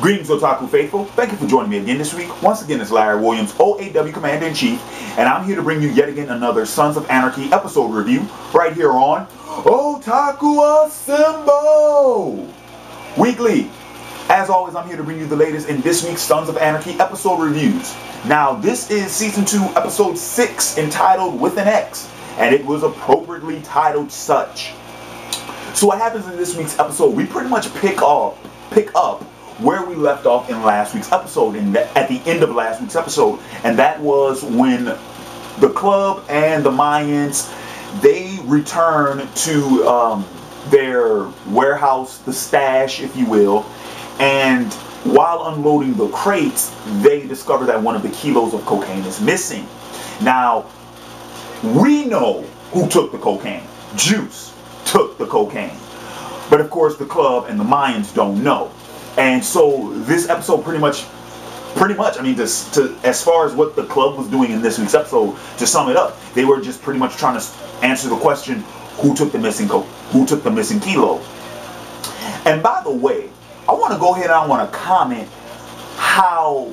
Greetings, Otaku Faithful. Thank you for joining me again this week. Once again, it's Larry Williams, OAW Commander-in-Chief, and I'm here to bring you yet again another Sons of Anarchy episode review right here on Otaku Assemble! Weekly. As always, I'm here to bring you the latest in this week's Sons of Anarchy episode reviews. Now, this is Season 2, Episode 6, entitled With an X, and it was appropriately titled such. So what happens in this week's episode, we pretty much pick up where we left off in last week's episode, at the end of last week's episode, and that was when the club and the Mayans, they return to their warehouse, the stash, if you will, and while unloading the crates, they discover that one of the kilos of cocaine is missing. Now, we know who took the cocaine. Juice took the cocaine. But of course, the club and the Mayans don't know. And so this episode pretty much, I mean, as far as what the club was doing in this week's episode, to sum it up, they were just pretty much trying to answer the question, who took the missing kilo? And by the way, I want to go ahead and I want to comment how,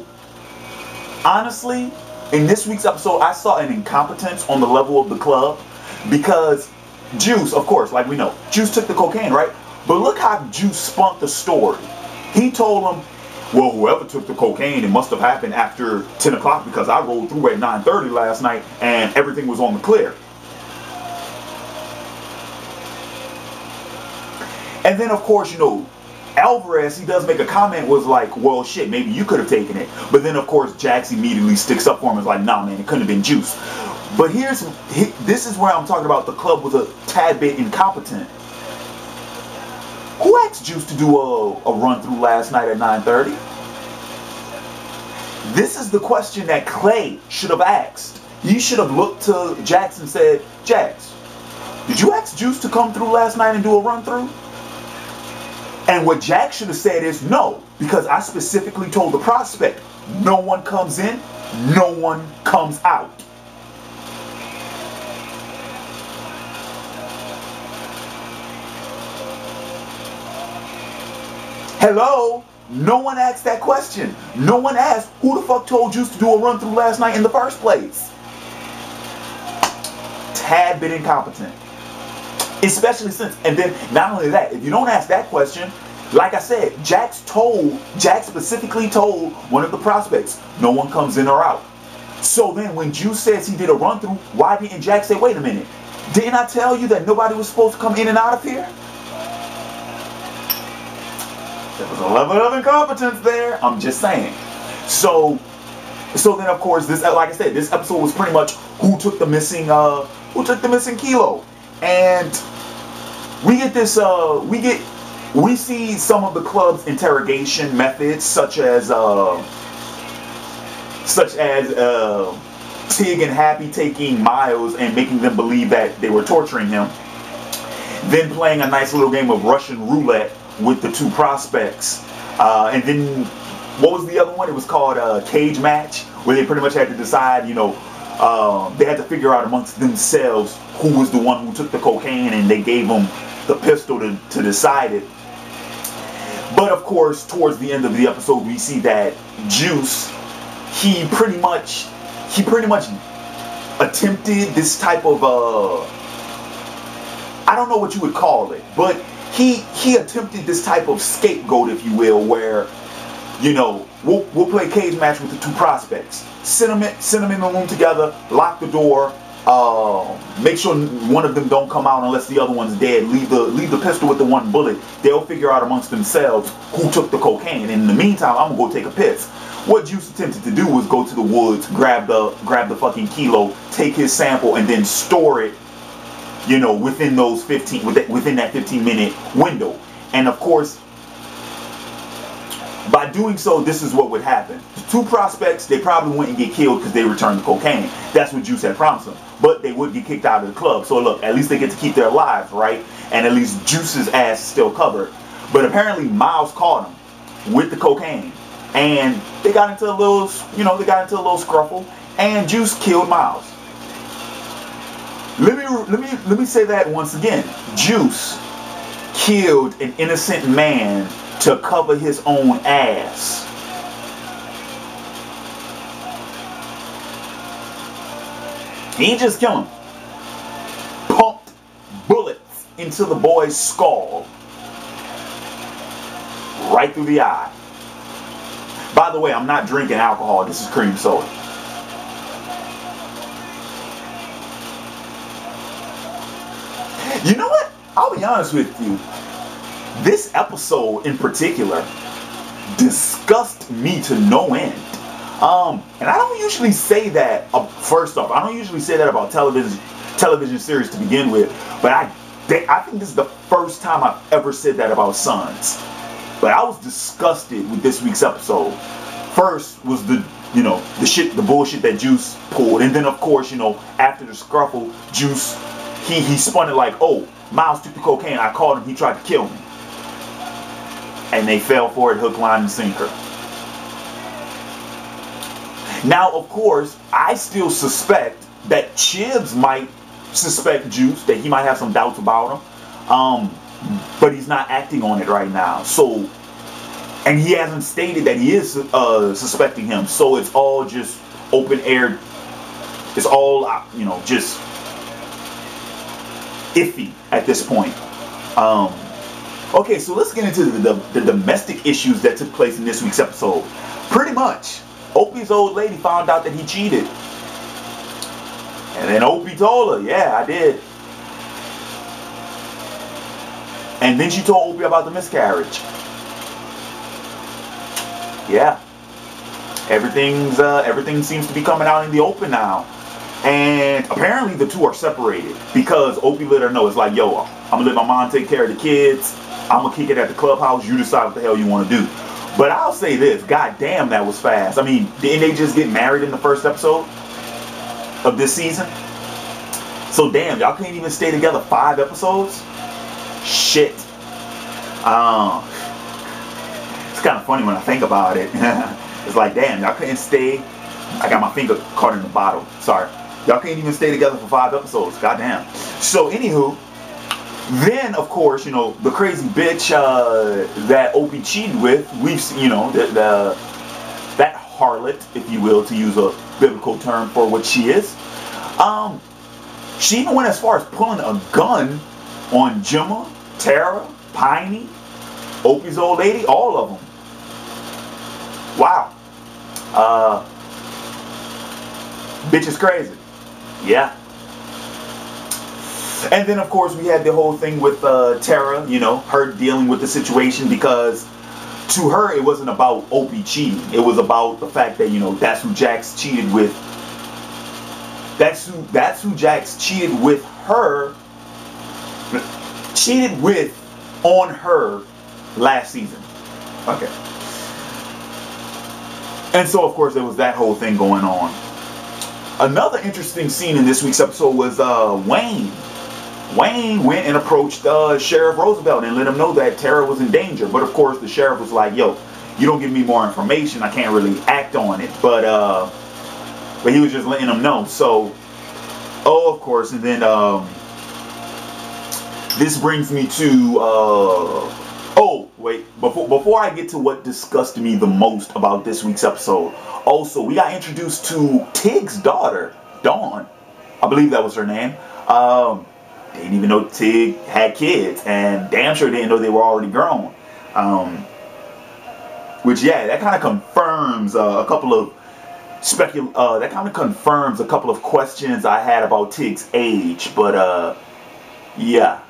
honestly, in this week's episode, I saw an incompetence on the level of the club, because Juice, of course, like we know, Juice took the cocaine, right? But look how Juice spun the story. He told him, well, whoever took the cocaine, it must have happened after 10 o'clock because I rolled through at 9:30 last night and everything was on the clear. And then, of course, you know, Alvarez, he does make a comment, was like, well, shit, maybe you could have taken it. But then, of course, Jax immediately sticks up for him and is like, nah, man, it couldn't have been Juice. But this is where I'm talking about the club was a tad bit incompetent. Who asked Juice to do a run-through last night at 9:30? This is the question that Clay should have asked. He should have looked to Jax and said, Jax, did you ask Juice to come through last night and do a run-through? And what Jax should have said is no, because I specifically told the prospect, no one comes in, no one comes out. Hello? No one asked that question. No one asked who the fuck told Juice to do a run through last night in the first place. Tad bit incompetent. Especially since, and then not only that, if you don't ask that question, like I said, Jax specifically told one of the prospects, no one comes in or out. So then when Juice says he did a run through, why didn't Jax say, wait a minute, didn't I tell you that nobody was supposed to come in and out of here? There was a level of incompetence there. I'm just saying. So then of course this, like I said, this episode was pretty much who took the missing kilo, and we get this we see some of the club's interrogation methods, such as Tig and Happy taking Miles and making them believe that they were torturing him, then playing a nice little game of Russian roulette with the two prospects, and then what was the other one? It was called Cage Match, where they pretty much had to decide, you know, they had to figure out amongst themselves who was the one who took the cocaine, and they gave them the pistol to decide it. But of course, towards the end of the episode, we see that Juice, he pretty much attempted this type of I don't know what you would call it, but he attempted this type of scapegoat, if you will, where, you know, we'll play cage match with the two prospects, send them in the room together, lock the door, make sure one of them don't come out unless the other one's dead, leave the pistol with the one bullet. They'll figure out amongst themselves who took the cocaine, and in the meantime, I'm gonna go take a piss. What Juice attempted to do was go to the woods, grab the fucking kilo, take his sample, and then store it, you know, within those within that 15-minute window. And of course, by doing so, this is what would happen. The two prospects, they probably wouldn't get killed because they returned the cocaine. That's what Juice had promised them. But they would get kicked out of the club. So look, at least they get to keep their lives, right? And at least Juice's ass is still covered. But apparently Miles caught him with the cocaine, and they got into a little, scruffle, and Juice killed Miles. Let me say that once again. Juice killed an innocent man to cover his own ass. He ain't just kill him. Pumped bullets into the boy's skull. Right through the eye. By the way, I'm not drinking alcohol. This is cream soda. You know what? I'll be honest with you. This episode in particular disgusted me to no end. And I don't usually say that. First off, I don't usually say that about television series to begin with. But I think this is the first time I've ever said that about Sons. But I was disgusted with this week's episode. First was the bullshit that Juice pulled, and then of course, after the scruffle, Juice he spun it like, oh, Miles took the cocaine, I called him, he tried to kill me. And they fell for it, hook, line, and sinker. Now, of course, I still suspect that Chibs might suspect Juice, that he might have some doubts about him. But he's not acting on it right now. So, and he hasn't stated that he is suspecting him. So it's all just open air. It's all, just iffy at this point. Okay, so let's get into the domestic issues that took place in this week's episode. Pretty much, Opie's old lady found out that he cheated. And then Opie told her, yeah, I did. And then she told Opie about the miscarriage. Yeah. Everything seems to be coming out in the open now. And apparently the two are separated. Because Opie let her know, it's like, yo, I'm going to let my mom take care of the kids. I'm going to kick it at the clubhouse. You decide what the hell you want to do. But I'll say this. God damn, that was fast. I mean, didn't they just get married in the first episode of this season? So damn, y'all can't even stay together 5 episodes? Shit. It's kind of funny when I think about it. It's like, damn, y'all couldn't stay. I got my finger caught in the bottle. Sorry. Y'all can't even stay together for 5 episodes. Goddamn. So, anywho, then, of course, the crazy bitch that Opie cheated with, we've seen, that harlot, if you will, to use a biblical term for what she is. She even went as far as pulling a gun on Gemma, Tara, Piney, Opie's old lady, all of them. Wow. Bitch is crazy. Yeah. And then, of course, we had the whole thing with Tara, her dealing with the situation, because to her, it wasn't about Opie cheating. It was about the fact that, that's who Jax cheated with. That's who Jax cheated with her. Cheated with on her last season. Okay. And so, of course, there was that whole thing going on. Another interesting scene in this week's episode was Wayne. Wayne went and approached Sheriff Roosevelt and let him know that Tara was in danger. But, of course, the sheriff was like, yo, you don't give me more information, I can't really act on it. But he was just letting him know. So, of course, and then this brings me to... Before I get to what disgusted me the most about this week's episode, also, we got introduced to Tig's daughter, Dawn. I believe that was her name. Didn't even know Tig had kids, and damn sure didn't know they were already grown. Which, yeah, that kind of confirms a couple of questions I had about Tig's age. But, yeah,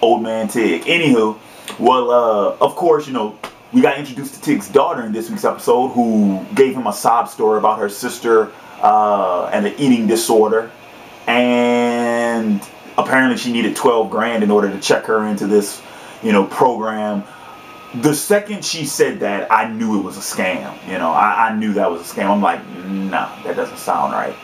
old man Tig. Anywho, well, of course, we got introduced to Tig's daughter in this week's episode, who gave him a sob story about her sister and an eating disorder. And apparently she needed 12 grand in order to check her into this, program. The second she said that, I knew it was a scam. I knew that was a scam. I'm like, nah, that doesn't sound right.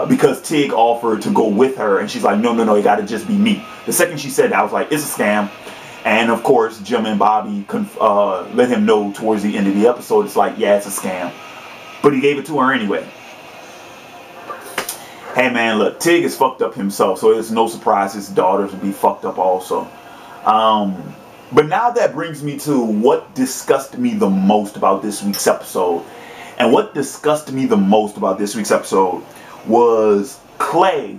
Because Tig offered to go with her, and she's like, no, it got to just be me. The second she said that, I was like, it's a scam. And of course, Gemma and Bobby let him know towards the end of the episode. It's like, yeah, it's a scam. But he gave it to her anyway. Hey man, look, Tig is fucked up himself, so it's no surprise his daughters will be fucked up also. But now that brings me to what disgusted me the most about this week's episode. And what disgusted me the most about this week's episode was Clay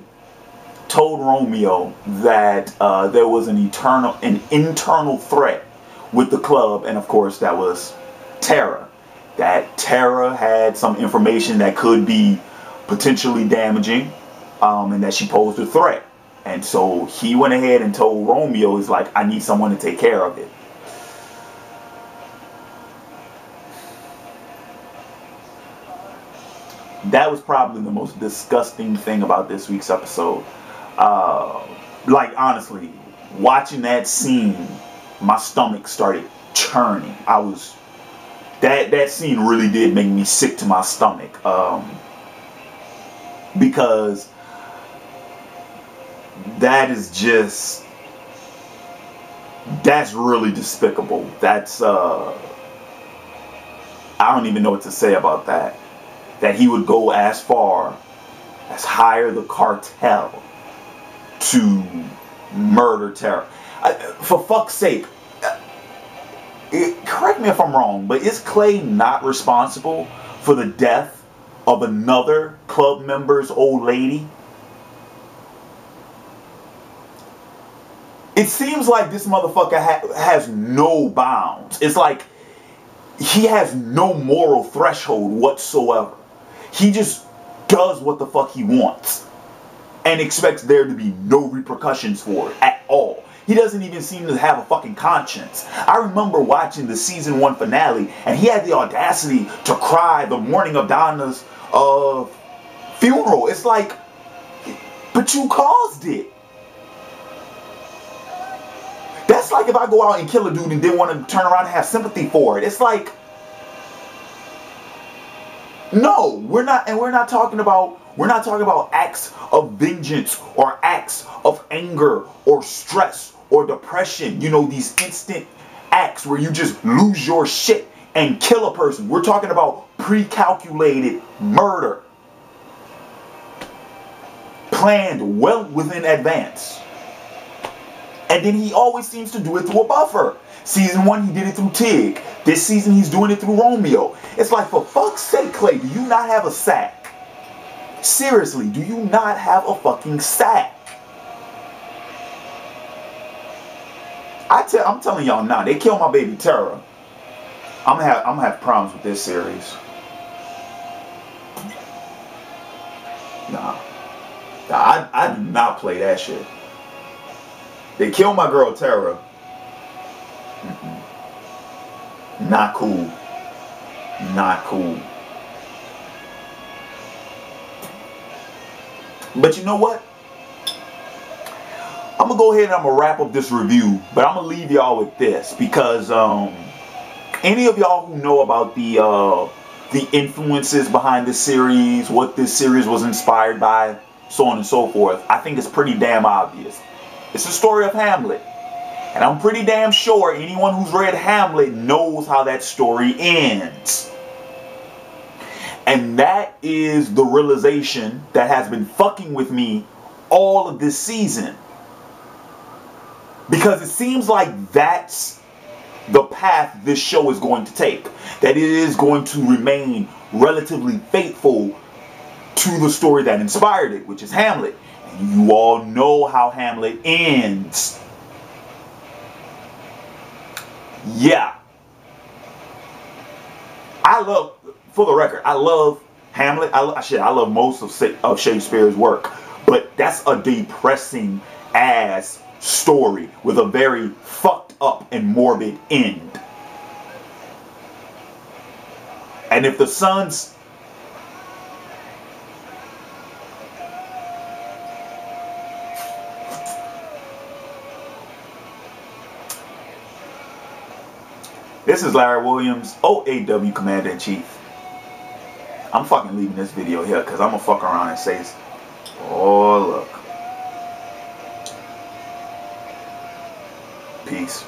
told Romeo that there was an internal threat with the club, and of course that was Tara. That Tara had some information that could be potentially damaging, and that she posed a threat. And so he went ahead and told Romeo, he's like, I need someone to take care of it. That was probably the most disgusting thing about this week's episode. Like, honestly, watching that scene, my stomach started churning. That scene really did make me sick to my stomach. Because that's really despicable. I don't even know what to say about that. That he would go as far as hire the cartel to murder Tara. For fuck's sake, correct me if I'm wrong, but is Clay not responsible for the death of another club member's old lady? It seems like this motherfucker has no bounds. It's like he has no moral threshold whatsoever. He just does what the fuck he wants and expects there to be no repercussions for it at all. He doesn't even seem to have a fucking conscience. I remember watching the season 1 finale, and he had the audacity to cry the morning of Donna's funeral. It's like, but you caused it. That's like if I go out and kill a dude and then want to turn around and have sympathy for it. It's like, no, we're not talking about acts of vengeance or acts of anger or stress or depression. You know, these instant acts where you just lose your shit and kill a person. We're talking about pre-calculated murder. Planned well within advance. And then he always seems to do it through a buffer. Season 1, he did it through Tig. This season, he's doing it through Romeo. It's like, for fuck's sake, Clay, do you not have a sack? Seriously, do you not have a fucking sack? I'm telling y'all now, they killed my baby Tara. I'm gonna have problems with this series. Nah, I do not play that shit. They killed my girl Tara. Not cool. Not cool. But you know what? I'm gonna go ahead and I'm gonna wrap up this review, but I'm gonna leave y'all with this because any of y'all who know about the influences behind this series, what this series was inspired by, so on and so forth, I think it's pretty damn obvious. It's the story of Hamlet. And I'm pretty damn sure anyone who's read Hamlet knows how that story ends. And that is the realization that has been fucking with me all of this season. Because it seems like that's the path this show is going to take. That it is going to remain relatively faithful to the story that inspired it, which is Hamlet. And you all know how Hamlet ends. Yeah. For the record, I love Hamlet. I love most of Shakespeare's work. But that's a depressing ass story with a very fucked up and morbid end. And if the sons... This is Larry Williams, OAW Commander-in-Chief. I'm fucking leaving this video here because I'm going to fuck around and say, oh, look. Peace.